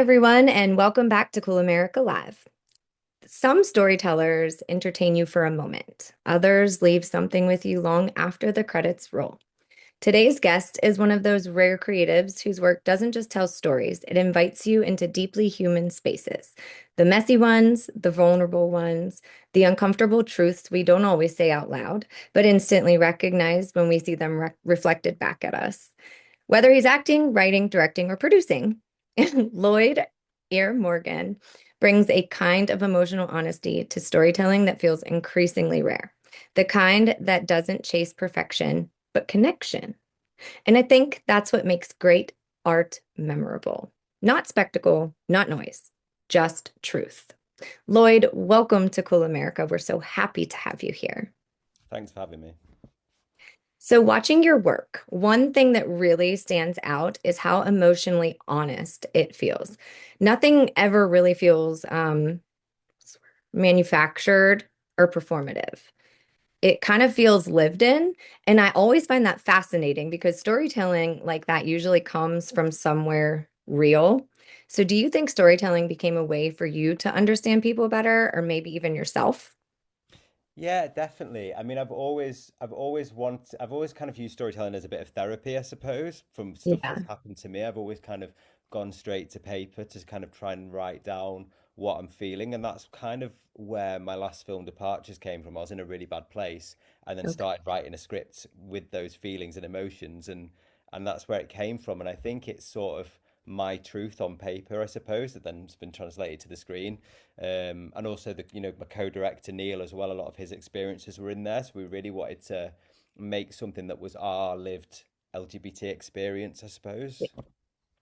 everyone, and welcome back to Cool America Live. Some storytellers entertain you for a moment, others leave something with you long after the credits roll. Today's guest is one of those rare creatives whose work doesn't just tell stories, it invites you into deeply human spaces. The messy ones, the vulnerable ones, the uncomfortable truths we don't always say out loud, but instantly recognize when we see them reflected back at us. Whether he's acting, writing, directing, or producing, Lloyd Eyre-Morgan brings a kind of emotional honesty to storytelling that feels increasingly rare. The kind that doesn't chase perfection, but connection. And I think that's what makes great art memorable. Not spectacle, not noise, just truth. Lloyd, welcome to Cool America. We're so happy to have you here. Thanks for having me. So, watching your work, one thing that really stands out is how emotionally honest it feels. Nothing ever really feels manufactured or performative. It kind of feels lived in. And I always find that fascinating because storytelling like that usually comes from somewhere real. So, do you think storytelling became a way for you to understand people better or maybe even yourself? Yeah, definitely. I mean, I've always kind of used storytelling as a bit of therapy, I suppose, from stuff that's Yeah. happened to me. I've always kind of gone straight to paper to kind of try and write down what I'm feeling, and that's kind of where my last film Departures came from. I was in a really bad place and then Okay. started writing a script with those feelings and emotions, and that's where it came from. And I think it's sort of my truth on paper, I suppose, that then has been translated to the screen. And also my co-director Neil as well. A lot of his experiences were in there, so we really wanted to make something that was our lived LGBT experience, I suppose.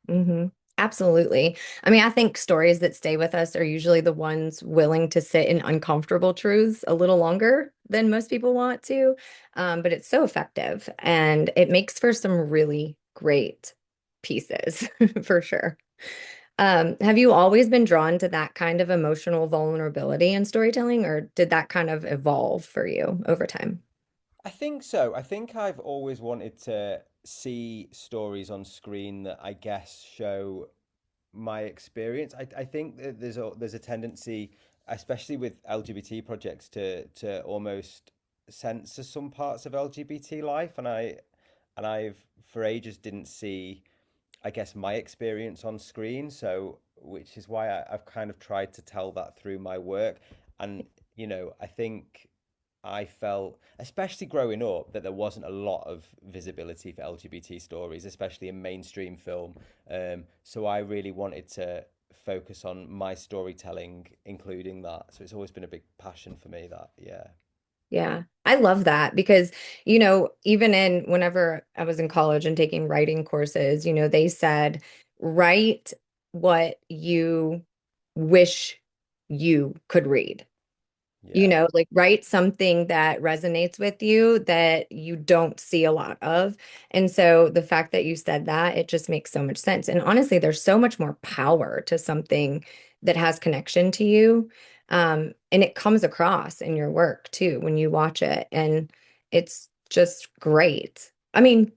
hmm Absolutely. I mean, I think stories that stay with us are usually the ones willing to sit in uncomfortable truths a little longer than most people want to. But it's so effective and it makes for some really great pieces for sure. Have you always been drawn to that kind of emotional vulnerability in storytelling, or did that kind of evolve for you over time? I think so. I think I've always wanted to see stories on screen that I guess show my experience. I think that there's a tendency, especially with LGBT projects, to almost censor some parts of LGBT life, and I've for ages didn't see, I guess, my experience on screen. So, which is why I've kind of tried to tell that through my work. And, I think I felt, especially growing up, that there wasn't a lot of visibility for LGBT stories, especially in mainstream film. So I really wanted to focus on my storytelling, including that. So it's always been a big passion for me that, yeah. Yeah, I love that because, even in whenever I was in college and taking writing courses, they said, write what you wish you could read. Yeah. Like write something that resonates with you that you don't see a lot of. And so the fact that you said that, it just makes so much sense. And honestly, there's so much more power to something that has connection to you. And it comes across in your work too when you watch it. And it's just great. I mean,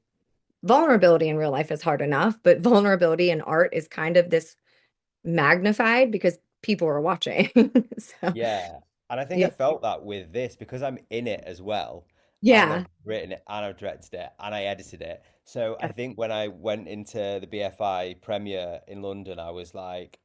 vulnerability in real life is hard enough, but vulnerability in art is kind of this magnified because people are watching. So, Yeah. And I think I yeah. felt that with this because I'm in it as well. And I've Yeah. written it and I've directed it and I edited it. So I think when I went into the BFI premiere in London, I was like,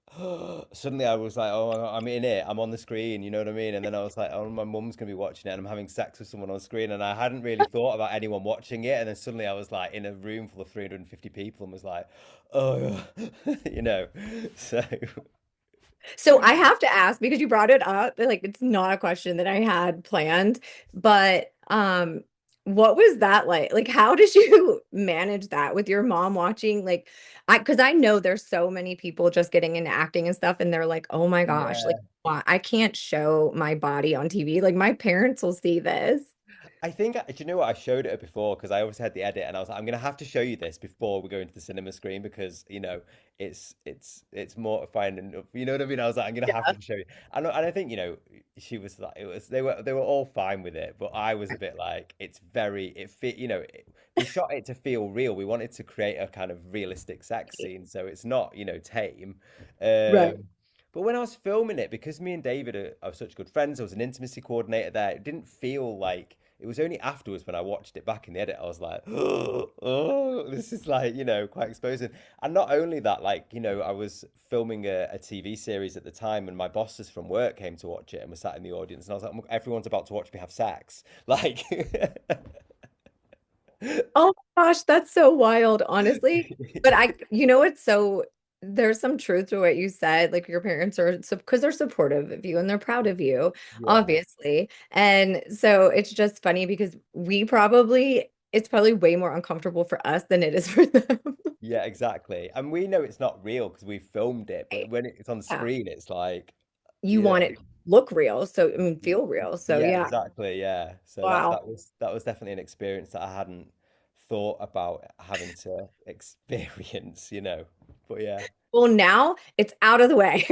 suddenly I was like, oh, I'm in it. I'm on the screen. You know what I mean? And then I was like, oh, my mum's going to be watching it and I'm having sex with someone on screen. And I hadn't really thought about anyone watching it. And then suddenly I was like in a room full of 350 people and was like, oh, you know. So. So I have to ask because you brought it up, like it's not a question that I had planned, but what was that like? Like how did you manage that with your mom watching? Like because I know there's so many people just getting into acting and stuff and they're like, "Oh my gosh, like Yeah. why I can't show my body on TV. Like my parents will see this." I think, do you know what? I showed it before because I always had the edit, and I was like, I'm gonna have to show you this before we go into the cinema screen because it's mortifying and you know what I mean. I was like, I'm gonna have Yeah. to show you, and I think she was like, it was they were all fine with it, but I was a bit like, it's very it fit we shot it to feel real. We wanted to create a kind of realistic sex scene, so it's not tame. Right. But when I was filming it, because me and David are such good friends, I was an intimacy coordinator there. It didn't feel like it was only afterwards when I watched it back in the edit, I was like, oh, this is like, quite exposing. And not only that, like, I was filming a TV series at the time and my bosses from work came to watch it and were sat in the audience. And I was like, everyone's about to watch me have sex. Like, Oh my gosh, that's so wild, honestly. But it's so there's some truth to what you said. Like your parents are because they're supportive of you and they're proud of you, yeah, obviously. And so it's just funny because it's probably way more uncomfortable for us than it is for them. yeah, exactly. And we know it's not real because we filmed it, but Right. when it's on Yeah. screen, it's like, You you want know, it to look real, so I mean feel real. So Yeah, yeah. exactly. Yeah. So that Wow. that was that was definitely an experience that I hadn't thought about having to experience. But yeah. Well, now it's out of the way.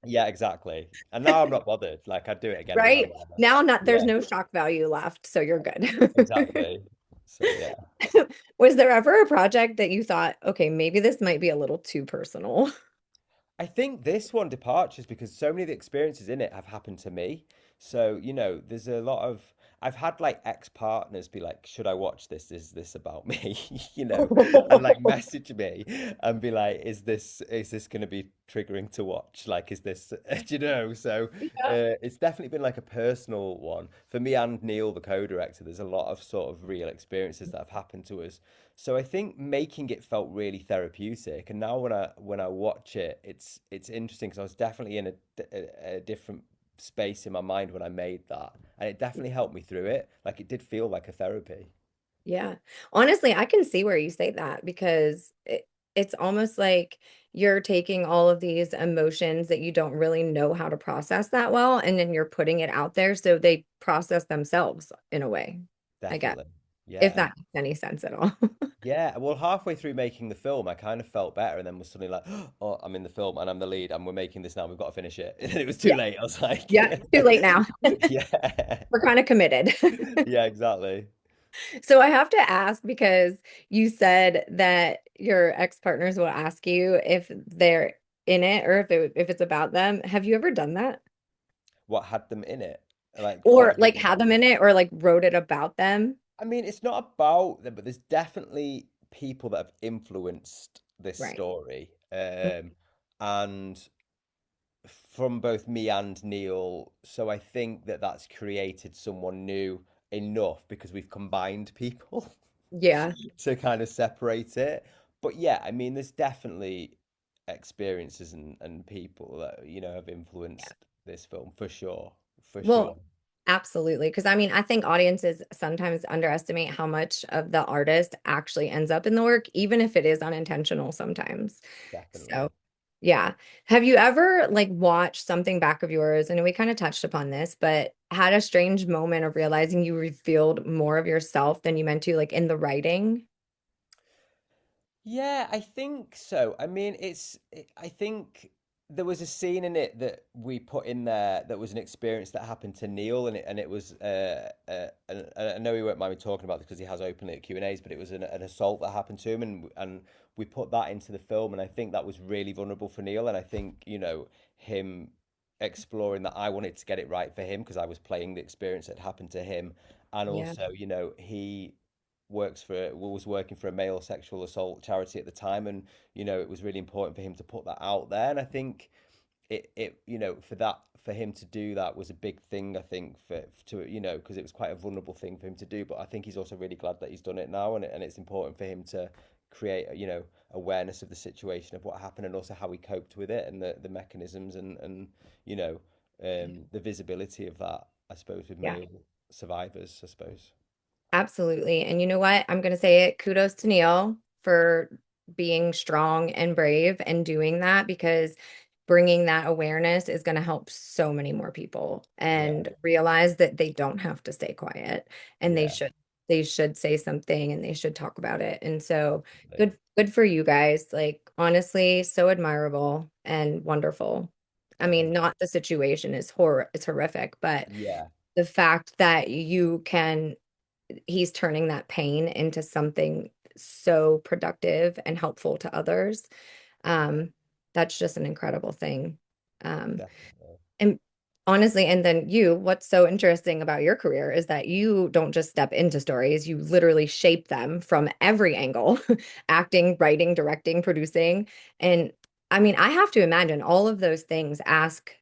Yeah, exactly. And now I'm not bothered. Like I'd do it again now, Right? whatever. Now not there's Yeah, no shock value left, so you're good. exactly. So yeah. Was there ever a project that you thought, okay, maybe this might be a little too personal? I think this one departures because so many of the experiences in it have happened to me. So, there's a lot of I've had like ex-partners be like, "Should I watch this? Is this about me?" And like message me and be like, "Is this going to be triggering to watch? Like, is this, So, Yeah. it's definitely been like a personal one for me and Neil, the co-director. There's a lot of sort of real experiences that have happened to us, so I think making it felt really therapeutic, and now when I watch it, it's interesting because I was definitely in a different space in my mind when I made that, and it definitely helped me through it. Like it did feel like a therapy. Yeah. Honestly, I can see where you say that because it's almost like you're taking all of these emotions that you don't really know how to process that well, and then you're putting it out there so they process themselves in a way, I guess, Definitely, if yeah, that makes any sense at all. yeah. Well, halfway through making the film, I kind of felt better, and then was suddenly like, "Oh, I'm in the film, and I'm the lead, and we're making this now. We've got to finish it." And it was too Yeah. late. I was like, Yeah. Too late now. "Yeah, We're kind of committed. yeah, exactly." So I have to ask because you said that your ex-partners will ask you if they're in it or if it's about them. Have you ever done that? What had them in it? Like Or questions like had about them them. in it or like wrote it about them? I mean, it's not about them, but there's definitely people that have influenced this Right. story. And from both me and Neil, so I think that that's created someone new enough because we've combined people Yeah. to kind of separate it. But yeah, I mean, there's definitely experiences and people that, have Yeah. influenced this film for sure. For sure. Well, absolutely. Because I mean, I think audiences sometimes underestimate how much of the artist actually ends up in the work, even if it is unintentional sometimes. So, Definitely. yeah. Have you ever like watched something back of yours? I know we kind of touched upon this, but had a strange moment of realizing you revealed more of yourself than you meant to, like in the writing? Yeah, I think so. I mean, I think there was a scene in it that we put in there that was an experience that happened to Neil, and it was and I know he won't mind me talking about this because he has openly at Q&As, but it was an assault that happened to him, and we put that into the film, and I think that was really vulnerable for Neil, and I think him exploring that I wanted to get it right for him because I was playing the experience that happened to him, and Yeah. also he was working for a male sexual assault charity at the time, and it was really important for him to put that out there, and I think for him to do that was a big thing, I think, for to because it was quite a vulnerable thing for him to do, but I think he's also really glad that he's done it now, and it's important for him to create awareness of the situation of what happened and also how he coped with it and the mechanisms and you know the visibility of that, I suppose, with Yeah. male survivors, I suppose. Absolutely. And you know what? I'm going to say it. Kudos to Neil for being strong and brave and doing that because bringing that awareness is going to help so many more people Yeah, and realize that they don't have to stay quiet and yeah, they should say something and they should talk about it. And so definitely. good for you guys. Like honestly, so admirable and wonderful. I Oh, mean, thank you. not the situation is it's horrific, but Yeah, the fact that he's turning that pain into something so productive and helpful to others. Um, that's just an incredible thing. Um, definitely. and honestly, and then what's so interesting about your career is that you don't just step into stories, you literally shape them from every angle, acting, writing, directing, producing. And I mean, I have to imagine all of those things ask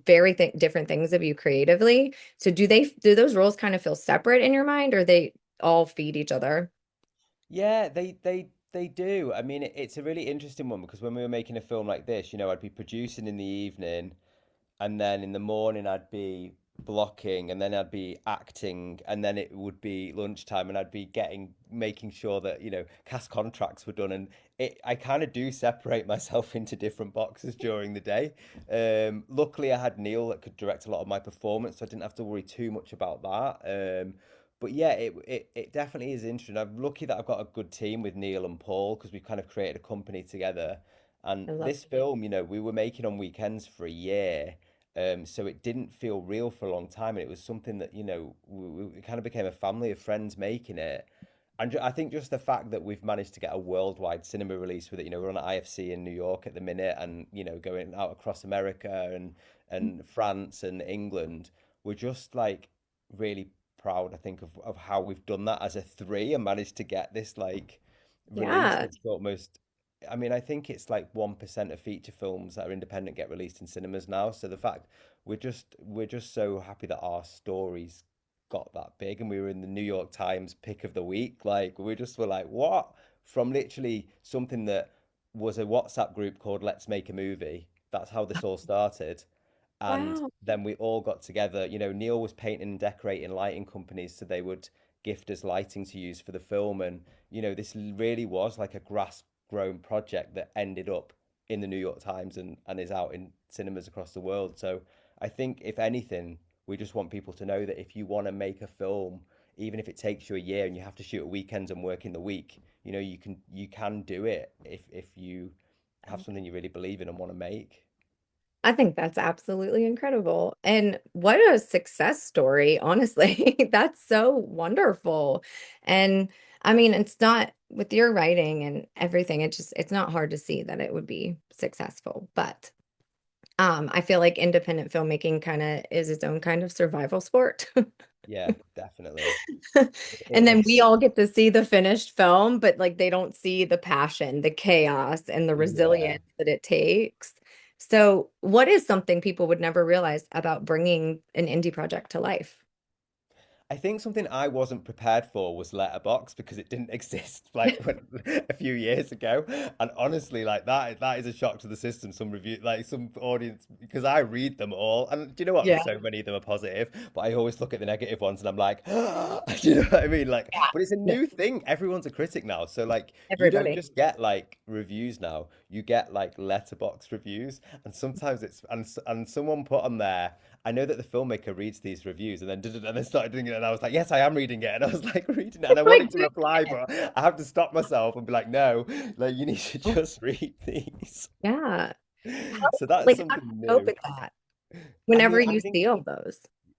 very different things of you creatively. So do those roles kind of feel separate in your mind or they all feed each other? Yeah, they do. I mean, it's a really interesting one because when we were making a film like this, I'd be producing in the evening, and then in the morning I'd be blocking, and then I'd be acting, and then it would be lunchtime, and I'd be making sure that, cast contracts were done, and I kind of do separate myself into different boxes during the day. Luckily, I had Neil that could direct a lot of my performance, so I didn't have to worry too much about that. But yeah, it definitely is interesting. I'm lucky that I've got a good team with Neil and Paul because we've kind of created a company together. And I love this film, we were making on weekends for a year. So it didn't feel real for a long time, and it was something that, we kind of became a family of friends making it. And I think just the fact that we've managed to get a worldwide cinema release with it, we're on at IFC in New York at the minute, and going out across America and France and England, we're just like really proud, I think, of how we've done that as a three and managed to get this like release Yeah. that's almost, I mean, I think it's like 1% of feature films that are independent get released in cinemas now. So the fact we're just so happy that our stories got that big, and we were in the New York Times pick of the week. Like were like, what? From literally something that was a WhatsApp group called Let's Make a Movie. That's how this all started. And Wow. then we all got together. Neil was painting and decorating lighting companies, so they would gift us lighting to use for the film. And, this really was like a grass-grown project that ended up in the New York Times and is out in cinemas across the world. So I think, if anything, we just want people to know that if you want to make a film, even if it takes you a year and you have to shoot at weekends and work in the week, you can do it if you have something you really believe in and want to make. I think that's absolutely incredible. And what a success story, honestly. That's so wonderful. And I mean, it's not with your writing and everything, it's not hard to see that it would be successful. But I feel like independent filmmaking kind of is its own kind of survival sport. Yeah, definitely. And then It we is. all get to see the finished film, but like they don't see the passion, the chaos, and the Yeah. resilience that it takes. So, what is something people would never realize about bringing an indie project to life? I think something I wasn't prepared for was Letterboxd because it didn't exist like a few years ago. And honestly, like that is a shock to the system. Some review, like some audience, because I read them all, and do you know what? Yeah. So many of them are positive, but I always look at the negative ones and I'm like, do you know what I mean? Like, but it's a Yeah. new thing. Everyone's a critic now, so like you don't Everybody. just get like reviews now. You get like Letterboxd reviews, and sometimes and someone put on there. I know that the filmmaker reads these reviews, and then started doing it, and I was like, yes, I am reading it, and I was like reading it, and I My wanted to reply, goodness. but I have to stop myself and be like, no, like you need to just read these. Yeah. How, So that's like, how do something you cope new. with that I whenever mean, I you think see all those?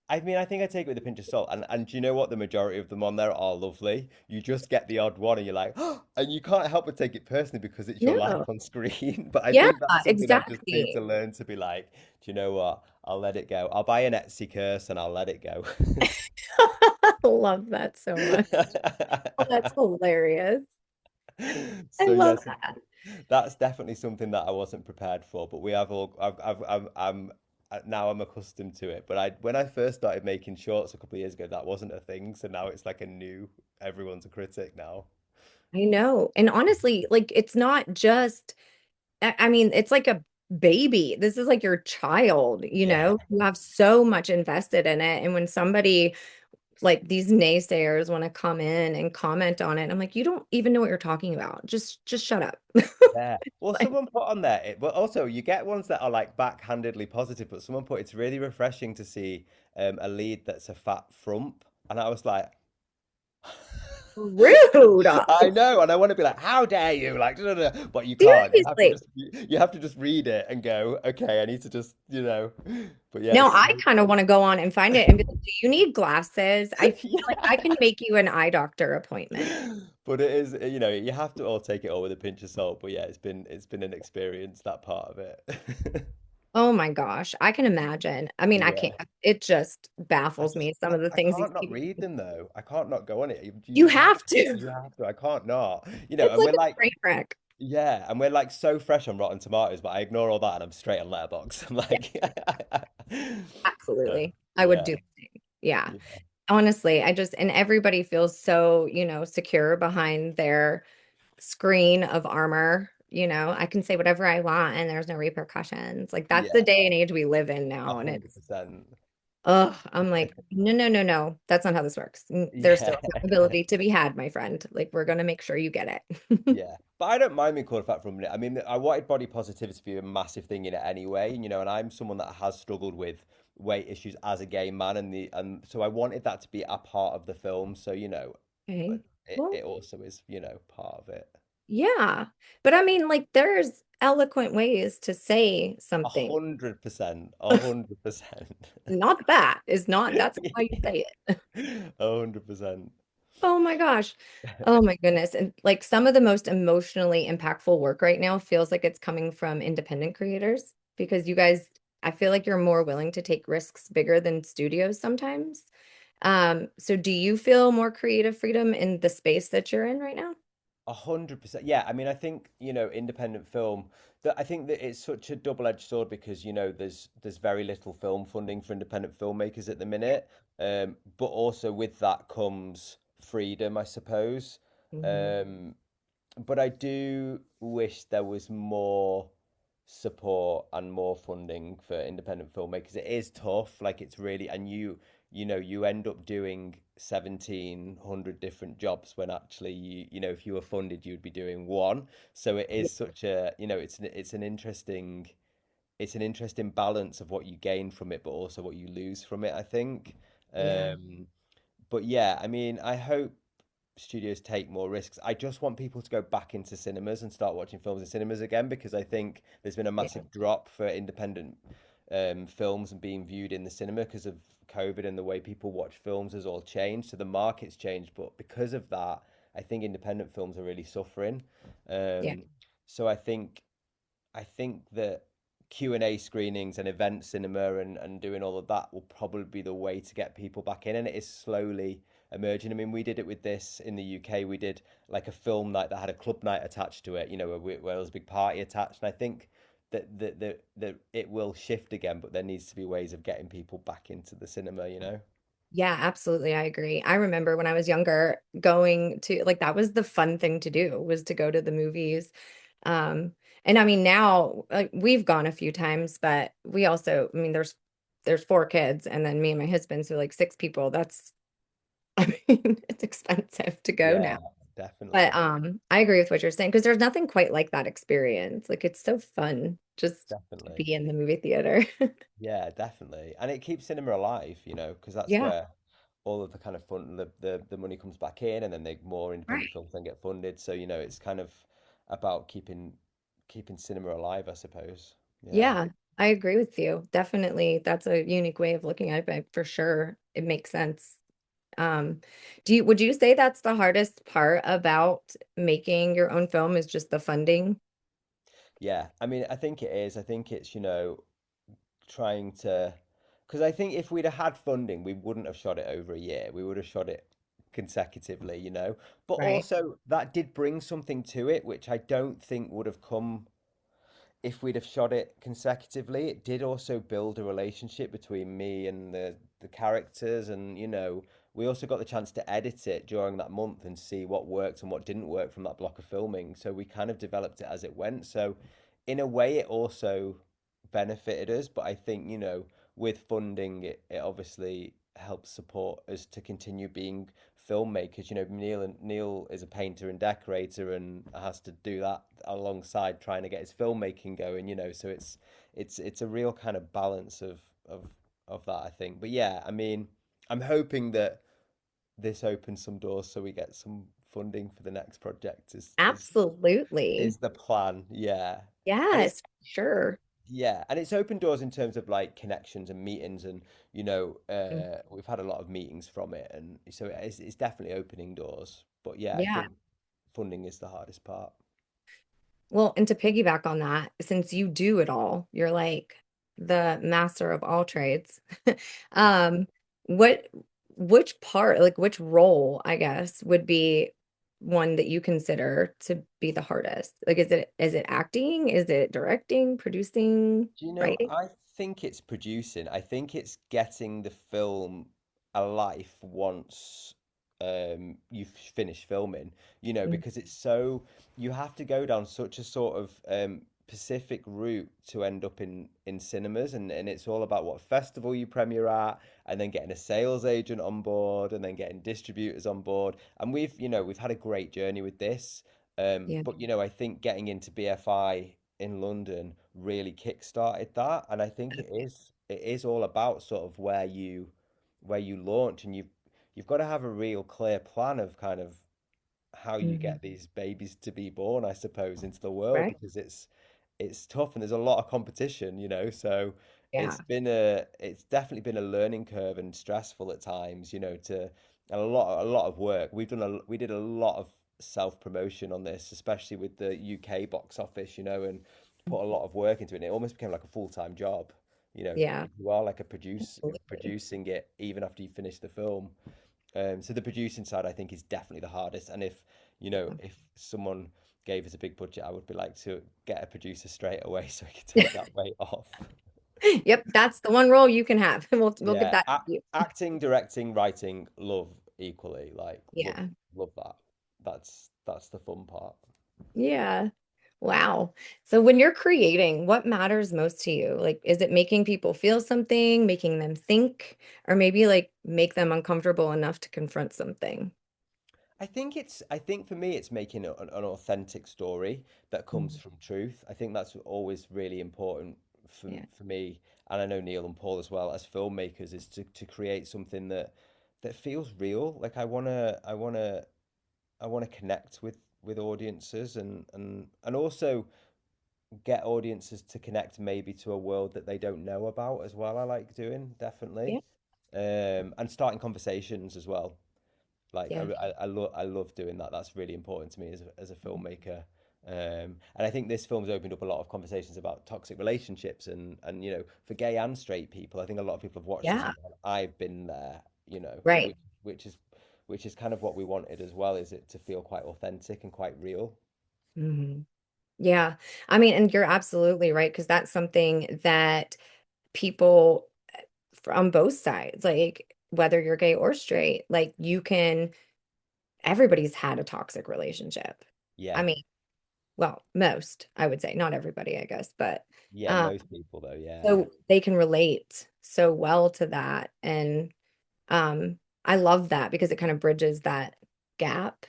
I think I take it with a pinch of salt, and do you know what? The majority of them on there are lovely. You just get the odd one, and you're like, oh, and you can't help but take it personally because it's your life No. on screen. But I Yeah, think that's something I just need exactly. to learn to be like, do you know what? I'll let it go. I'll buy an Etsy curse and I'll let it go. I love that so much. Oh, that's hilarious. I So love yes, that. that's definitely something that I wasn't prepared for. But we have all. I'm now I'm accustomed to it. But when I first started making shorts a couple of years ago, that wasn't a thing. So now it's like a new. Everyone's a critic now. I know. And honestly, like it's not just, I mean, it's like a baby. This is like your child, Yeah. you have so much invested in it. And when somebody like these naysayers want to come in and comment on it. I'm like, you don't even know what you're talking about. Just shut up. Yeah. Well, Like, someone put on there, but also you get ones that are like backhandedly positive, but someone put it's really refreshing to see a lead that's a fat frump. And I was like, rude. I know, and I want to be like, how dare you? Like, no, no, no. But you can't. Seriously. You have to just read it and go, okay, I need to just, you know. But yeah, No, it's I so kind of want to go on and find it and be like, do you need glasses? I feel like I yeah. can make you an eye doctor appointment. But it is, you have to all take it all with a pinch of salt. But yeah, it's been an experience, that part of it. Oh my gosh, I can imagine. I mean, I can't. Yeah. It just I baffles just me, some of the I things these can't not people. read them though. I can't not go on it. You You have have to. you have to. I can't not. It's And like we're a like train wreck. yeah, and we're like so fresh on Rotten Tomatoes, but I ignore all that and I'm straight on Letterboxd. I'm Yeah, like so, absolutely. I would yeah, do the same. Yeah. yeah, Honestly, and everybody feels so, secure behind their screen of armor. I can say whatever I want and there's no repercussions. Like that's the yeah, day and age we live in a now. And hundred it's, percent. ugh, I'm like, no, no, no, no. That's not how this works. There's Yeah. still accountability to be had, my friend. Like we're gonna make sure you get it. Yeah, but I don't mind being called fat for a minute. I mean, I wanted body positivity to be a massive thing in it anyway, and I'm someone that has struggled with weight issues as a gay man, and so I wanted that to be a part of the film. So, Okay. it Well, it also is, part of it. yeah. But I mean, like, there's eloquent ways to say A something. 100%, 100%. Not that is not, that's not how you say it. 100%. Oh my gosh. Oh my goodness. And like some of the most emotionally impactful work right now feels like it's coming from independent creators because you guys, I feel like you're more willing to take risks bigger than studios sometimes. So do you feel more creative freedom in the space that you're in right now? 100%. Yeah, I mean, I think, independent film, that I think that it's such a double-edged sword because, there's very little film funding for independent filmmakers at the minute. But also with that comes freedom, I suppose. Mhm. Um, but I do wish there was more support and more funding for independent filmmakers. It is tough, like it's really, and you end up doing 1,700 different jobs when actually if you were funded, you'd be doing one. So it Yeah. is such a, it's an interesting balance of what you gain from it, but also what you lose from it, I think. Yeah. But yeah, I mean, I hope studios take more risks. I just want people to go back into cinemas and start watching films in cinemas again because I think there's been a Yeah. massive drop for independent films and being viewed in the cinema because of COVID and the way people watch films has all changed. So the market's changed, but because of that, I think independent films are really suffering. Yeah. Um, so I think that Q&A screenings and event cinema and doing all of that will probably be the way to get people back in, and it is slowly emerging. I mean, we did it with this in the UK. We did like a film night that had a club night attached to it, where there was a big party attached. And I think that it will shift again, but there needs to be ways of getting people back into the cinema. Yeah, absolutely. I agree. I remember when I was younger going to like that was the fun thing to do was to go to the movies. Um, and I mean now like we've gone a few times, but we also, I mean, there's four kids and then me and my husband, so like six people. That's I mean, it's expensive to go now. Yeah, But definitely, I agree with what you're saying because there's nothing quite like that experience. Like it's so fun just to definitely. be in the movie theater. Yeah, definitely. And it keeps cinema alive, because that's Yeah. where all of the kind of fun, the money comes back in, and then more independent Right. films then get funded. So, it's kind of about keeping cinema alive, I suppose. Yeah. Yeah, I agree with you. Definitely, that's a unique way of looking at it, but for sure, it makes sense. Um, would you say that's the hardest part about making your own film is just the funding? Yeah. I mean, I think it is. I think it's, trying to, because I think if we'd have had funding, we wouldn't have shot it over a year. We would have shot it consecutively. But Right. also that did bring something to it, which I don't think would have come if we'd have shot it consecutively. It did also build a relationship between me and the characters, and we also got the chance to edit it during that month and see what worked and what didn't work from that block of filming. So we kind of developed it as it went. So in a way, it also benefited us, but I think with funding, it obviously. helps support us to continue being filmmakers. You know, Neil is a painter and decorator and has to do that alongside trying to get his filmmaking going, you know, so it's a real kind of balance of that, I think. But yeah, I mean, I'm hoping that this opens some doors so we get some funding for the next project Absolutely. is the plan. Yeah. And it's Yes, sure. yeah, and it's open doors in terms of like connections and meetings, and Mm. we've had a lot of meetings from it, and so it's definitely opening doors. But yeah, I Yeah. think funding is the hardest part. Well, and to piggyback on that, since you do it all, you're like the master of all trades. Mm. Um, what which part, like which role, I guess, would be one that you consider to be the hardest? Like is it acting? Is it directing, producing, Do you know, writing? I think it's producing. I think it's getting the film a life once you've finished filming, Mm. because it's so you have to go down such a sort of specific route to end up in cinemas, and it's all about what festival you premiere at, and then getting a sales agent on board, and then getting distributors on board. And we've had a great journey with this. Yeah. But I think getting into BFI in London really kick-started that, and I think it is all about sort of where you launch, and you've got to have a real clear plan of kind of how you Mhm. get these babies to be born, I suppose, into the world, Right? because it's tough and there's a lot of competition, so Yeah. it's definitely been a learning curve and stressful at times, and a lot of work. We did a lot of self-promotion on this, especially with the UK box office, and put a lot of work into it. And it almost became like a full-time job. Yeah. You are like Absolutely. producing it even after you finish the film. So the producing side, I think, is definitely the hardest. And if someone gave us a big budget, I would be like to get a producer straight away so we could Yeah. take that weight off. Yep, that's the one role you can have. We'll give Yeah, that to you. acting, directing, writing, love equally. Like love, Yeah. love that. That's the fun part. Yeah. Wow. So when you're creating, what matters most to you? Like, is it making people feel something, making them think, or maybe like make them uncomfortable enough to confront something? I think for me, it's making an authentic story that comes Mhm. from truth. I think that's always really important for Yeah. for me, and I know Neil and Paul as well as filmmakers, is to create something that feels real. Like I wanna connect with audiences, and also get audiences to connect maybe to a world that they don't know about as well. I like doing, definitely, Yeah. and starting conversations as well. Like Yeah. I love doing that. That's really important to me as a filmmaker. And I think this film's opened up a lot of conversations about toxic relationships, and for gay and straight people. I think a lot of people have watched this Yeah. and gone, I've been there, Right. which is kind of what we wanted as well, is it to feel quite authentic and quite real. Mhm. Yeah. I mean, and you're absolutely right, because that's something that people from both sides, like whether you're gay or straight, like everybody's had a toxic relationship. I Yeah. mean, well, most, I would say, not everybody, I guess, but Yeah, um, most people though, yeah. so they can relate so well to that. And I love that because it kind of bridges that gap,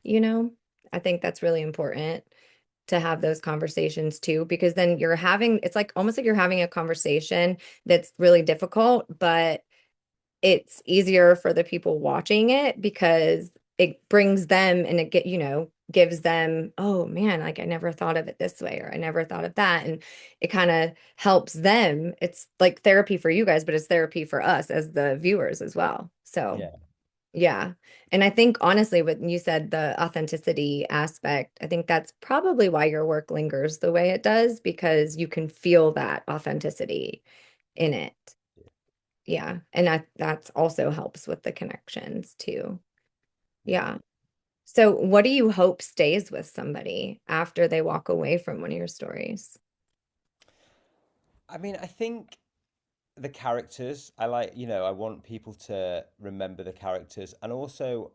you know? I think that's really important to have those conversations too, because then it's like almost like you're having a conversation that's really difficult, but it's easier for the people watching it because it brings them and gives them, oh man, like I never thought of it this way, or I never thought of that. And it kind of helps them. It's like therapy for you guys, but it's therapy for us as the viewers as well. So Yeah. yeah. And I think honestly, when you said the authenticity aspect, I think that's probably why your work lingers the way it does, because you can feel that authenticity in it. Yeah. And that's also helps with the connections too. Yeah. Yeah. So what do you hope stays with somebody after they walk away from one of your stories? I mean, I think the characters, I want people to remember the characters, and also,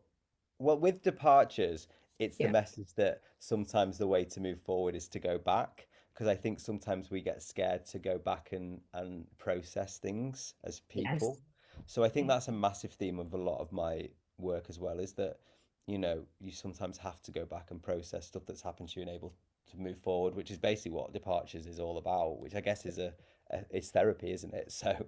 well, with departures, it's the Yeah. message that sometimes the way to move forward is to go back, because I think sometimes we get scared to go back and process things as Yes. people. So I think that's a massive theme of a lot of my work as well, is that, you sometimes have to go back and process stuff that's happened to you and able to move forward, which is basically what Departures is all about, which I guess is it's therapy, isn't it? So,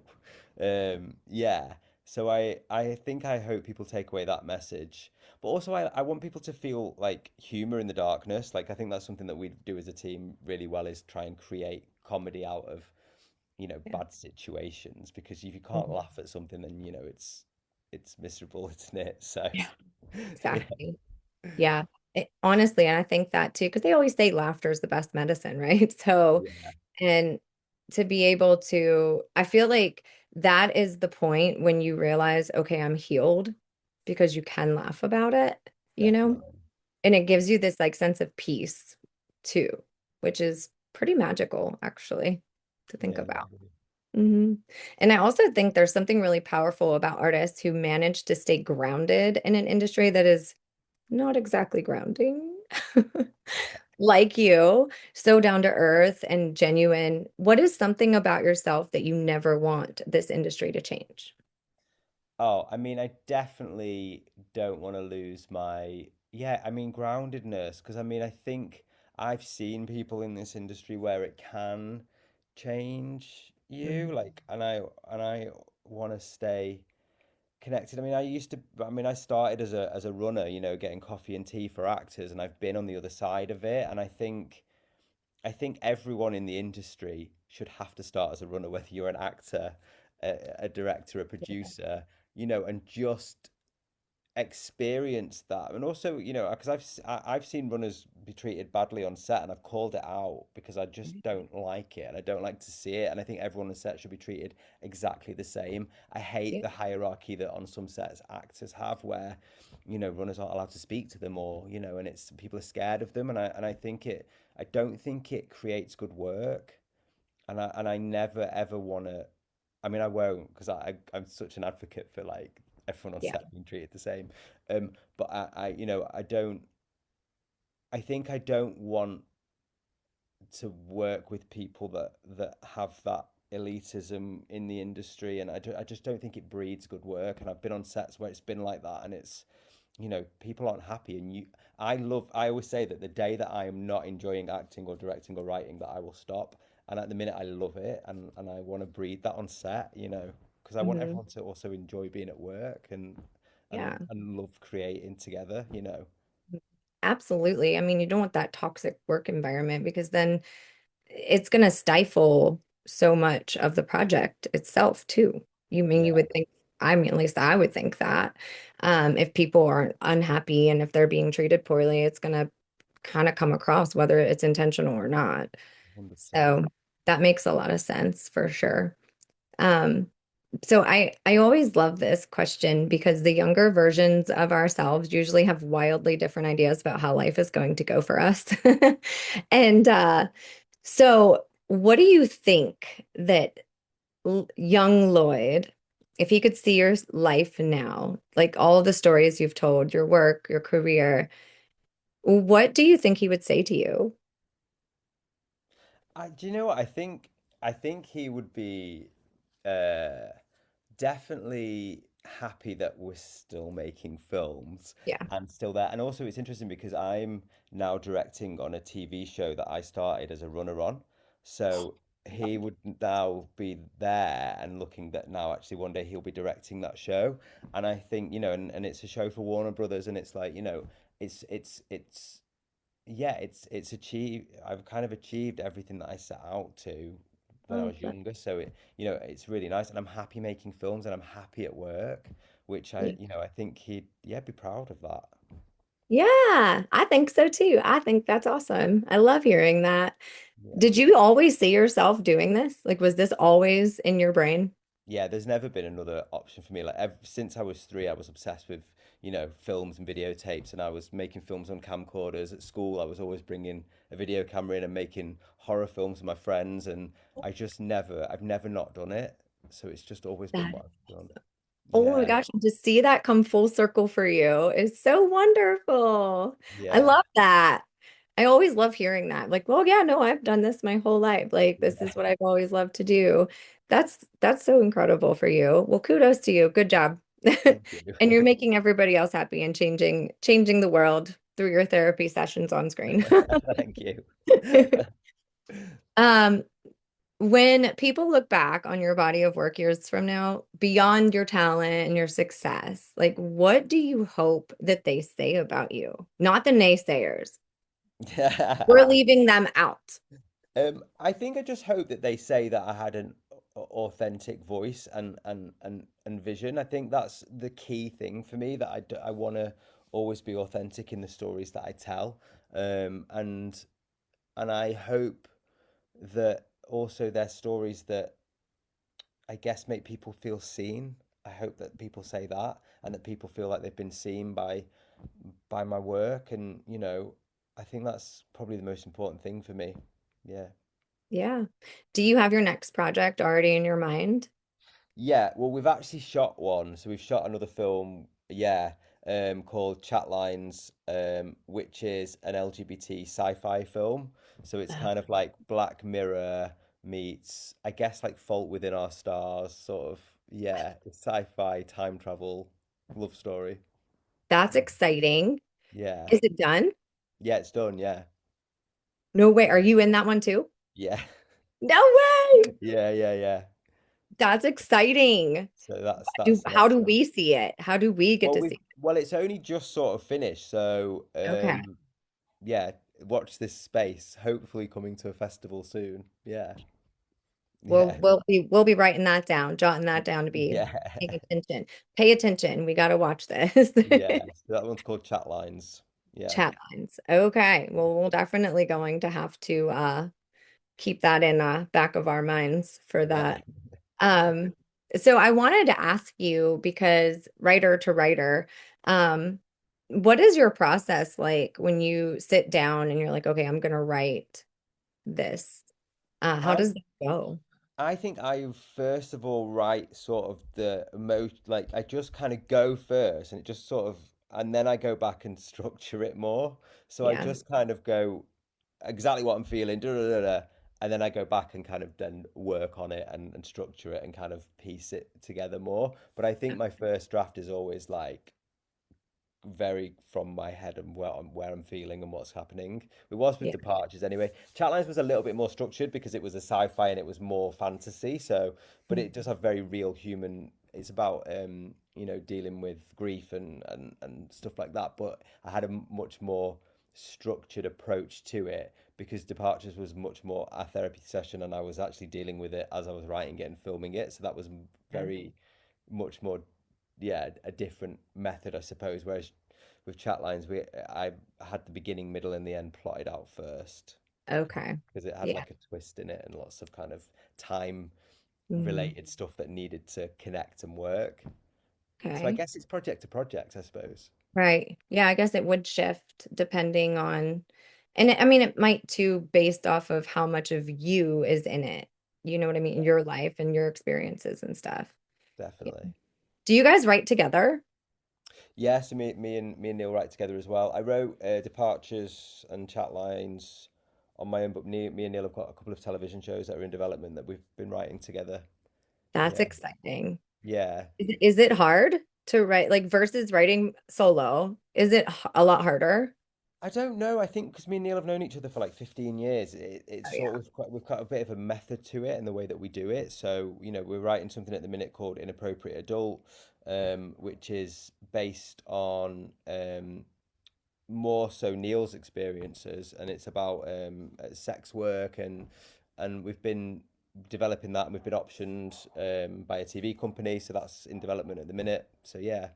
yeah. So I think I hope people take away that message. But also I want people to feel like humor in the darkness. Like I think that's something that we do as a team really well is try and create comedy out of Yeah. bad situations because if you can't Mhm. laugh at something, then it's miserable, isn't it? So, Yeah, yeah, exactly. Yeah. Honestly, and I think that too, because they always say laughter is the best medicine, right? So, yeah, and to be able to, I feel like that is the point when you realize, okay, I'm healed because you can laugh about it, you know? definitely. And it gives you this like sense of peace too, which is pretty magical actually to think Yeah, I about. agree. hmm And I also think there's something really powerful about artists who manage to stay grounded in an industry that is not exactly grounding. Like you, so down to earth and genuine. What is something about yourself that you never want this industry to change? Oh, I mean, I definitely don't want to lose my, yeah, I mean, groundedness, because I mean, I think I've seen people in this industry where it can change Mhm. you, like, and I want to stay connected. I mean, I started as a runner, getting coffee and tea for actors, and I've been on the other side of it, and I think everyone in the industry should have to start as a runner, whether you're an actor, a director, a producer, and just experience that. And also, because I've seen runners be treated badly on set, and I've called it out because I just don't like it, and I don't like to see it. And I think everyone on set should be treated exactly the same. I hate Yeah. the hierarchy that on some sets actors have, where runners aren't allowed to speak to them, or and it's people are scared of them, and I think I don't think it creates good work, and I never ever want to. I mean, I won't because I'm such an advocate for like everyone on Yeah. set being treated the same. But I don't. I think I don't want to work with people that have that elitism in the industry, and I just don't think it breeds good work. And I've been on sets where it's been like that, and it's people aren't happy. And I always say that the day that I am not enjoying acting or directing or writing, that I will stop. And at the minute, I love it, and I want to breed that on set, because I want hmm everyone to also enjoy being at work and Yeah. love creating together. Absolutely. I mean, you don't want that toxic work environment because then it's going to stifle so much of the project itself too. You Yeah, would think, I mean, at least I would think that if people aren't unhappy and if they're being treated poorly, it's going to kind of come across whether it's intentional or not. 100%. So that makes a lot of sense for sure. Um, so I always love this question because the younger versions of ourselves usually have wildly different ideas about how life is going to go for us. And so what do you think that young Lloyd, if he could see your life now, like all of the stories you've told, your work, your career, what do you think he would say to you? Do you know what I think he would be uh definitely happy that we're still making films Yeah. and still there. And also, it's interesting because I'm now directing on a TV show that I started as a runner on. So he would now be there and looking that now actually one day he'll be directing that show. And I think, and it's a show for Warner Brothers, and it's like, it's yeah, it's achieved. I've kind of achieved everything that I set out to when I Oh, was younger. So it's really nice, and I'm happy making films, and I'm happy at work, which yeah. I think he'd be proud of that. Yeah, I think so too. I think that's awesome. I love hearing that. Yeah. Did you always see yourself doing this? Like, was this always in your brain? Yeah, there's never been another option for me. Like ever since I was 3, I was obsessed with, films and videotapes, and I was making films on camcorders at school. I was always bringing a video camera in and making horror films with my friends, and I've never not done it. So it's just always been That, what I've done. oh my Yeah, gosh, to see that come full circle for you is so wonderful. I yeah. love that. I always love hearing that. Like, well, yeah, no, I've done this my whole life. Like, this Yeah, is what I've always loved to do. That's so incredible for you. Well, kudos to you. Good job. thank you. And you're making everybody else happy and changing the world through your therapy sessions on screen. Thank you. Um, when people look back on your body of work years from now, beyond your talent and your success, like what do you hope that they say about you? Not the naysayers. Yeah. We're leaving them out. I think I just hope that they say that I had an authentic voice and vision. I think that's the key thing for me that I want to always be authentic in the stories that I tell. Um, and and I hope that also they're stories that I guess make people feel seen. I hope that people say that and that people feel like they've been seen by my work and I think that's probably the most important thing for me. Yeah. Yeah. Do you have your next project already in your mind? Yeah, well, we've actually shot one. So we've shot another film, yeah, called Chat Lines, which is an LGBT sci-fi film. So it's Oh, kind of like Black Mirror meets, I guess, like Fault Within Our Stars, sort of, yeah, a sci-fi time travel love story. that's exciting. Yeah. Is it done? Yeah, it's done. Yeah. No way. Are you in that one too? Yeah. No way. Yeah, yeah, yeah. That's exciting. So that's Do that's the how next do one. we see it? How do we get Well, to we see well, it's only just sort of finished, so it? Okay. yeah, watch this space. Hopefully coming to a festival soon. Yeah. We'll Yeah. we'll be writing that down, jotting that down to be paying Yeah. attention. Pay attention. We got to watch this. Yeah. So that one's called Chat Lines. Yeah. Chat lines. Okay. Well, we're definitely going to have to keep that in back of our minds for Yeah. that. Um, so I wanted to ask you because writer to writer, um, what is your process like when you sit down and you're like, okay, I'm gonna write this? How I does that go? I think I first of all write sort of the most like I just kind of go first and it just sort of and then I go back and structure it more. So I Yeah. just kind of go exactly what I'm feeling, da, da, da, da, and then I go back and kind of then work on it and structure it and kind of piece it together more. But I think my first draft is always like very from my head and where I'm feeling and what's happening. It was with Yeah. Departures anyway. Chatlines was a little bit more structured because it was a sci-fi and it was more fantasy. So, but it does have very real human. It's about dealing with grief and stuff like that. But I had a much more structured approach to it because Departures was much more a therapy session and I was actually dealing with it as I was writing it and filming it. So that was very much more yeah, a different method, I suppose. Whereas with chat lines, I had the beginning, middle, and the end plotted out first Okay. because it had Yeah. like a twist in it and lots of kind of time Mhm. related stuff that needed to connect and work. So I Okay. guess it's project to project, I suppose. Right. Yeah, I guess it would shift depending on, and I mean, it might too, based off of how much of you is in it. You know what I mean? Your life and your experiences and stuff. Yeah. Definitely. Do you guys write together? Yeah, so me and Neil write together as well. I wrote Departures and Chat Lines on my own, but me and Neil have got a couple of television shows that are in development that we've been writing together. That's Yeah. exciting. Yeah. Is it hard to write like versus writing solo? Is it a lot harder? I don't know. I think because me and Neil have known each other for like 15 years, it's Oh yeah. sort of we've got a bit of a method to it and the way that we do it. So, we're writing something at the minute called Inappropriate Adult, which is based on more so Neil's experiences, and it's about sex work and we've been developing that and we've been optioned by a TV company, so that's in development at the minute. So yeah.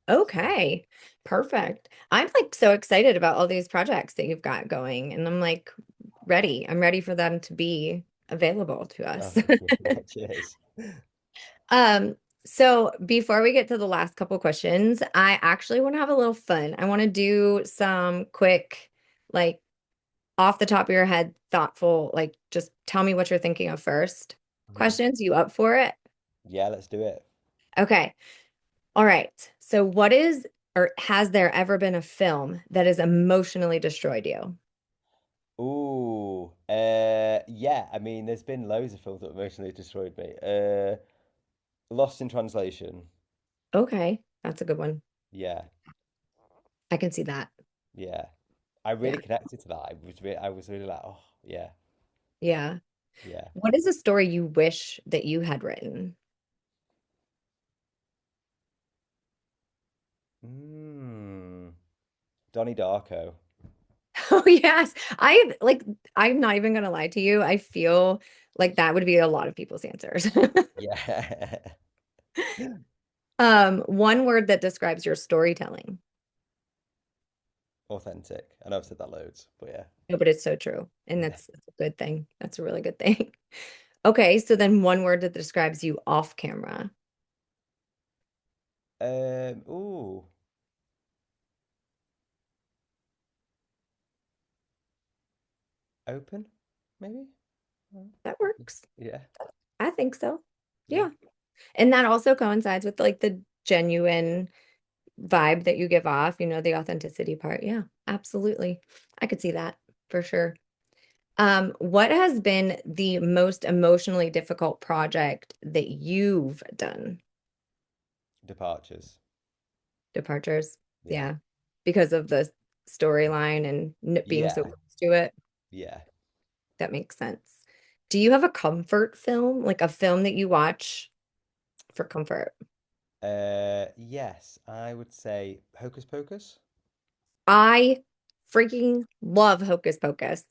Okay. Perfect. I'm like so excited about all these projects that you've got going, and I'm like ready. I'm ready for them to be available to Oh, us. thank you. Yeah, cheers. Um, so before we get to the last couple questions, I actually want to have a little fun. I want to do some quick, like off the top of your head, thoughtful, like just tell me what you're thinking of first. Mhm. Questions, you up for it? Yeah, let's do it. Okay. All right. So what is or has there ever been a film that has emotionally destroyed you? Ooh, yeah. I mean, there's been loads of films that emotionally destroyed me. Lost in Translation. Okay, that's a good one. Yeah, I can see that. yeah. I really Yeah. connected to that. I was really like, oh, yeah, Yeah. yeah. What is a story you wish that you had written? Mm. Donnie Darko. Oh, yes. I like, I'm not even gonna lie to you. I feel like that would be a lot of people's answers. Yeah. One word that describes your storytelling. Authentic. I know I've said that loads, but yeah. No, but it's so true. And Yeah. that's a good thing. That's a really good thing. Okay, so then one word that describes you off camera. Ooh, open, maybe? Mm. That works. Yeah, I think so. yeah. Yeah. And that also coincides with like the genuine vibe that you give off, the authenticity part. Yeah, absolutely. I could see that for sure. What has been the most emotionally difficult project that you've done? Departures. Departures. Yeah. Yeah. Because of the storyline and being so Yeah, close to it. yeah. That makes sense. Do you have a comfort film, like a film that you watch for comfort? Yes, I would say Hocus Pocus. I freaking love Hocus Pocus.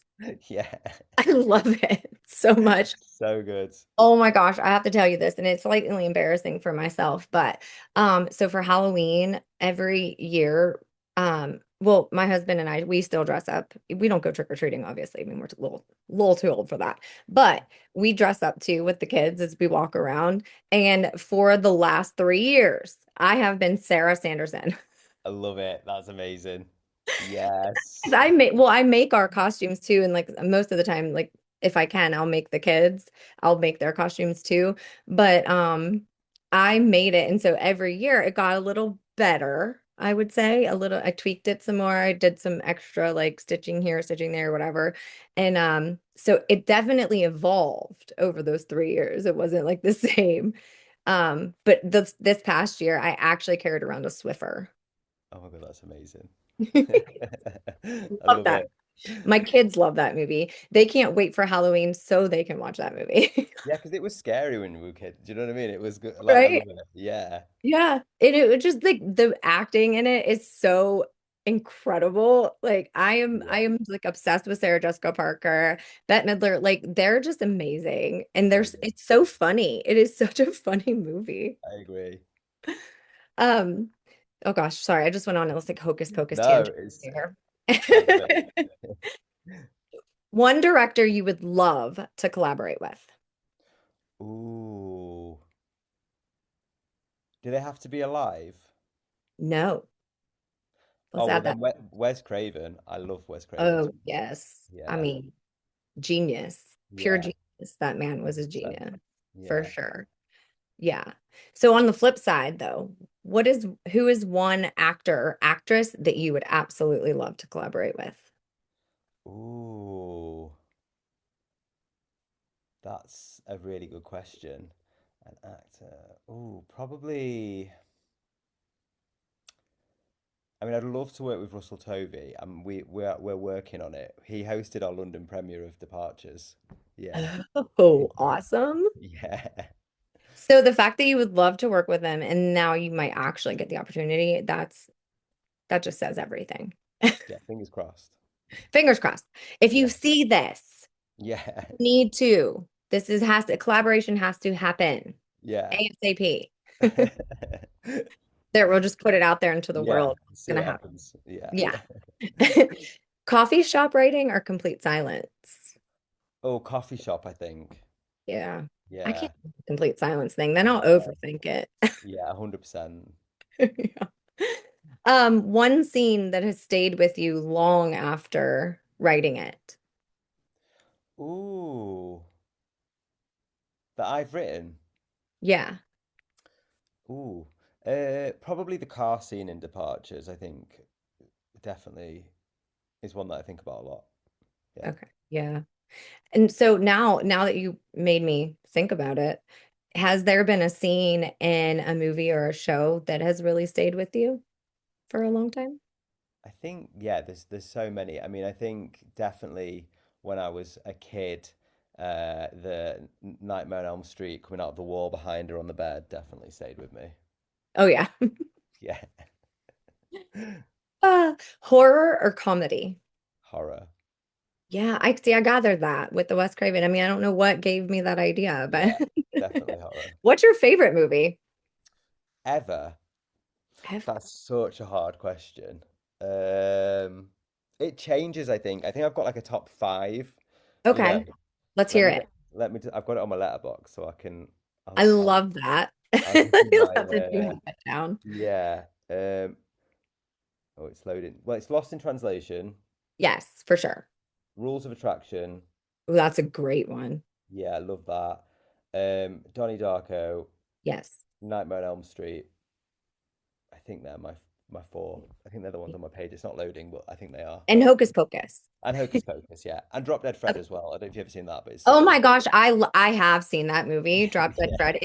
Yeah. I love it so much. So good. Oh my gosh, I have to tell you this, and it's slightly embarrassing for myself, but so for Halloween every year, well, my husband and I, we still dress up. We don't go trick-or-treating, obviously. I mean, we're a little too old for that. But we dress up too with the kids as we walk around. And for the last 3 years, I have been Sarah Sanderson. I love it. That's amazing. Yes. I make our costumes too, and like most of the time, like if I can, I'll make the kids, I'll make their costumes too. But I made it, and so every year it got a little better, I would say. I tweaked it some more. I did some extra like stitching here, stitching there, whatever. And so it definitely evolved over those 3 years. It wasn't like the same. But this past year, I actually carried around a Swiffer. Oh my God, that's amazing. I Love love that. it. My kids love that movie. They can't wait for Halloween so they can watch that movie. Yeah, because it was scary when we were kids. Do you know what I mean? It was good. Like, I Right? love it. Yeah. Yeah. And it was just like the acting in it is so incredible. Like I Yeah. am like obsessed with Sarah Jessica Parker, Bette Midler. Like they're just amazing. And So good. it's so funny. It is such a funny movie. I agree. Um, oh gosh, sorry. I just went on a like hocus pocus No, tangent it's here. I love it. One director you would love to collaborate with. Ooh. Do they have to be alive? No. Let's Oh, well add that. then Wes Craven. I love Wes Craven's. Oh, yes. I Yeah. mean, genius, pure Yeah. genius. That man was a 100%. genius for Yeah. sure. Yeah. So on the flip side, though, who is one actor or actress that you would absolutely love to collaborate with? Ooh. That's a really good question. An actor. Ooh, probably. I mean, I'd love to work with Russell Tovey, and we're working on it. He hosted our London premiere of Departures. Yeah, Oh, awesome. yeah, So the fact that you would love to work with him and now you might actually get the opportunity, that just says everything. yeah. Fingers crossed. Fingers crossed. If you Yeah, see this, yeah, you need to. Collaboration has to happen. yeah, ASAP. There, we'll just put it out there into the yeah. world. It's See gonna what happen. happens. Yeah. Yeah. Coffee shop writing or complete silence? Oh, coffee shop, I think. Yeah. I Yeah, can't do the complete silence thing. Then I'll no. overthink it. Yeah, 100%. Yeah. One scene that has stayed with you long after writing it. Ooh, that I've written. Yeah. Ooh. Probably the car scene in Departures, I think definitely is one that I think about a lot. Yeah. Okay. Yeah. And so now that you made me think about it, has there been a scene in a movie or a show that has really stayed with you for a long time? I think yeah, there's so many. I mean, I think definitely when I was a kid, the Nightmare on Elm Street coming out of the wall behind her on the bed definitely stayed with me. Oh yeah. Yeah. Horror or comedy? Horror. Yeah, I see. I gathered that with the Wes Craven. I mean, I don't know what gave me that idea, but Yeah, definitely horror. what's your favorite movie? Ever? Ever. That's such a hard question. Um, it changes, I think. I think I've got like a top five, you know. Okay, let's Let hear me it. I've got it on my letterbox so I can I love that. I'll give you I my love that you have that down. yeah. Oh, it's loading. Well, it's Lost in Translation, Yes, for sure. Rules of Attraction. Ooh, that's a great one. Yeah, I love that. Donnie Darko, Yes. Nightmare on Elm Street. I think they're my four. I think they're the ones on my page. It's not loading, but I think they are. And Hocus Pocus. And Hocus Pocus, yeah. And Drop Dead Fred as well. I don't know if you've ever seen that, but it's Oh so my good. gosh, I have seen that movie, Drop Dead Yeah, Fred.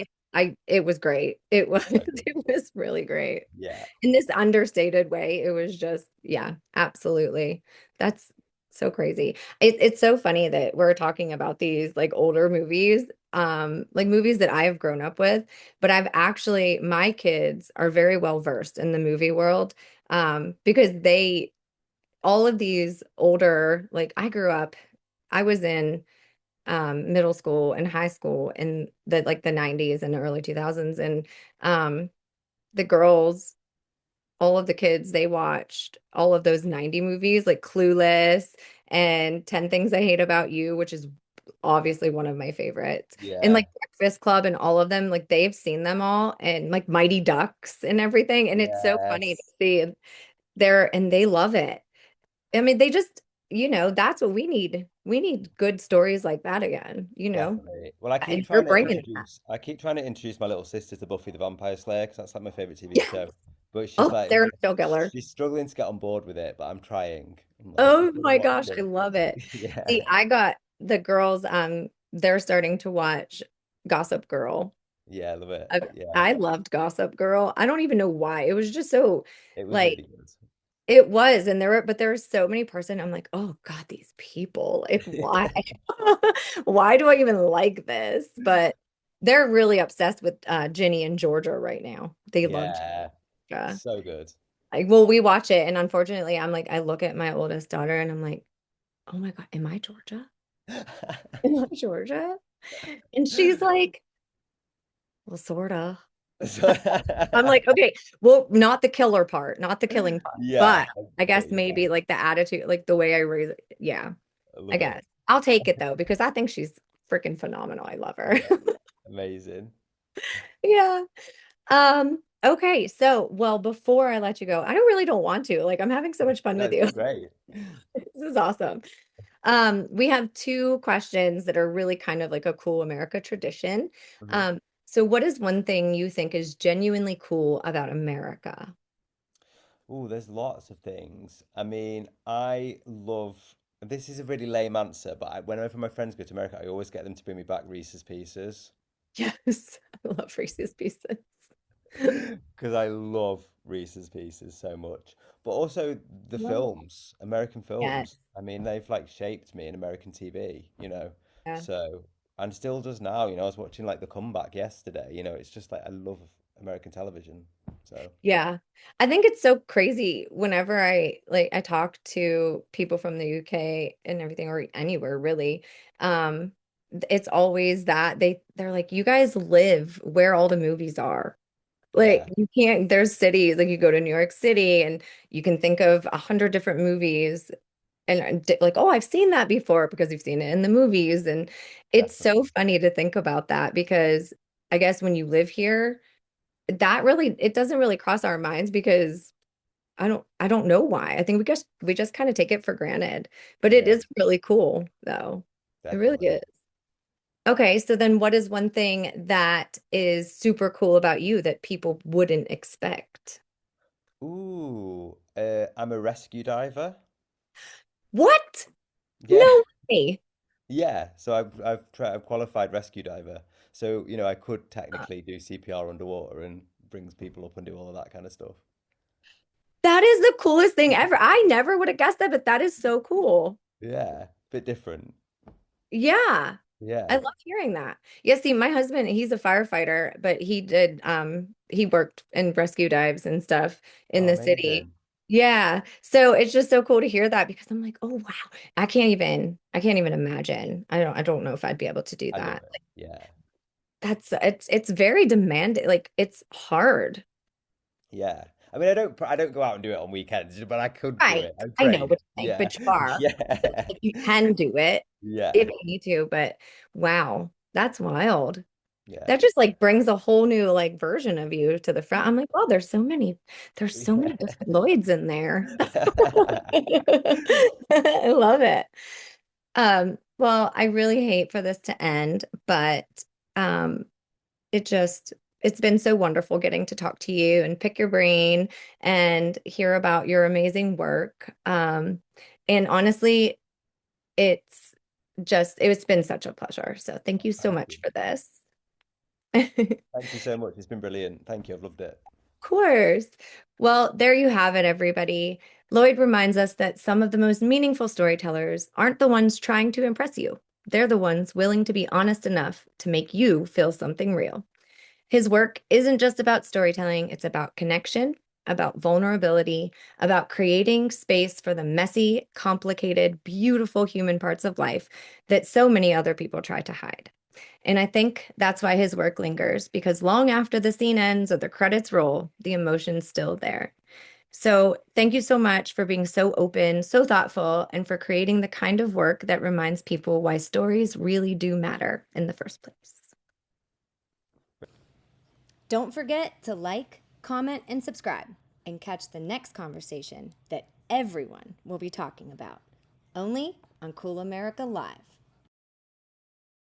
It was great. It was so good. it was really great. Yeah, In this understated way, it was just, yeah, absolutely. That's so crazy. It's so funny that we're talking about these like older movies, like movies that I have grown up with, but I've actually my kids are very well versed in the movie world, because they all of these older, like I grew up, I was in middle school and high school in the 90s and early 2000s, and um the girls, all of the kids, they watched all of those 90 movies like Clueless and 10 Things I Hate About You, which is obviously one of my favorites. And yeah, like Breakfast Club and all of them, like they've seen them all, and like Mighty Ducks and everything. And it's so funny to yes, see there, and they love it. I mean, they just, that's what we need. We need good stories like that again, definitely. Well, and you're bringing that. I keep trying to introduce my little sister to Buffy the Vampire Slayer because that's like my favorite TV show. But she's Oh, like, Sarah Michelle Gellar. she's struggling to get on board with it, but I'm trying. I'm like, Oh you've got to my watch gosh, I it. love it. Yeah, See, I got the girls, they're starting to watch Gossip Girl. yeah, I love it. I, Yeah, I loved Gossip Girl. I don't even know why. It was just so it was like really good. it was, and there were so many person. I'm like, oh God, these people. Like, why? Why do I even like this? But they're really obsessed with Ginny and Georgia right now. They love Yeah, Georgia. so good. Like, well, we watch it, and unfortunately, I'm like, I look at my oldest daughter, and I'm like, oh my God, am I Georgia? Am I Georgia? And she's like, well, sorta. So- I'm like, okay, well, not the killer part, not the killing part, Yeah, but I guess but yeah, maybe like the attitude, like the way I raise it. Yeah, I I love it. guess. I'll take it though, because I think she's freaking phenomenal. I love her. Yeah, amazing. Yeah. Okay, so well, before I let you go, I don't really don't want to. Like, I'm having so much fun No, with it's you. been great. This is awesome. We have two questions that are really kind of like a cool America tradition. Mhm. So what is one thing you think is genuinely cool about America? Oh, there's lots of things. I mean, I love. This is a really lame answer, but whenever my friends go to America, I always get them to bring me back Reese's Pieces Yes, I love Reese's Pieces. because I love Reese's Pieces so much. But also the Love. films, American Yes. films. I mean, they've like shaped me in American TV, you know. Yeah. So, and still does now, you know. I was watching like The Comeback yesterday, you know. It's just like I love American television. So, Yeah. I think it's so crazy whenever I talk to people from the UK and everything, or anywhere really. It's always that they're like, you guys live where all the movies are. Like yeah, you can't, there's cities, like you go to New York City and you can think of 100 different movies, and like, oh, I've seen that before because you've seen it in the movies. And it's so definitely, funny to think about that, because I guess when you live here, that really, it doesn't really cross our minds, because I don't know why. I think we just kind of take it for granted. But it yeah, is really cool though. It really definitely. is. Okay, so then what is one thing that is super cool about you that people wouldn't expect? Ooh, I'm a rescue diver. What? Yeah, No way. yeah. So I've qualified rescue diver. So I could technically do CPR underwater and brings people up and do all of that kind of stuff. That is the coolest thing ever. I never would have guessed that, but that is so cool. Yeah, bit different. Yeah. I Yeah. love hearing that. Yeah, see, my husband, he's a firefighter, but he worked in rescue dives and stuff in Oh, the city. amazing. Yeah. So it's just so cool to hear that because I'm like, oh wow, I can't even imagine. I don't know if I'd be able to do I love that. it. Yeah. It's very demanding. Like it's hard. Yeah. I mean, I don't go out and do it on weekends, but I could do Right. it. I'm I know trained. what you think, Yeah. but you are. Yeah. Like you can do it if Yeah. you need to, but wow, that's wild. Yeah. That just like brings a whole new like version of you to the front. I'm like, wow, there's so many different Lloyds in there. Yeah. I love it. Well, I really hate for this to end, but um it's been so wonderful getting to talk to you and pick your brain and hear about your amazing work. And honestly, it's been such a pleasure. So thank you so Thank you. much for this. Thank you so much. It's been brilliant. Thank you. I've loved it. Course. Well, there you have it, everybody. Lloyd reminds us that some of the most meaningful storytellers aren't the ones trying to impress you. They're the ones willing to be honest enough to make you feel something real. His work isn't just about storytelling, it's about connection, about vulnerability, about creating space for the messy, complicated, beautiful human parts of life that so many other people try to hide. And I think that's why his work lingers, because long after the scene ends or the credits roll, the emotion's still there. So, thank you so much for being so open, so thoughtful, and for creating the kind of work that reminds people why stories really do matter in the first place. Don't forget to like, comment, and subscribe, and catch the next conversation that everyone will be talking about, only on Cool America Live.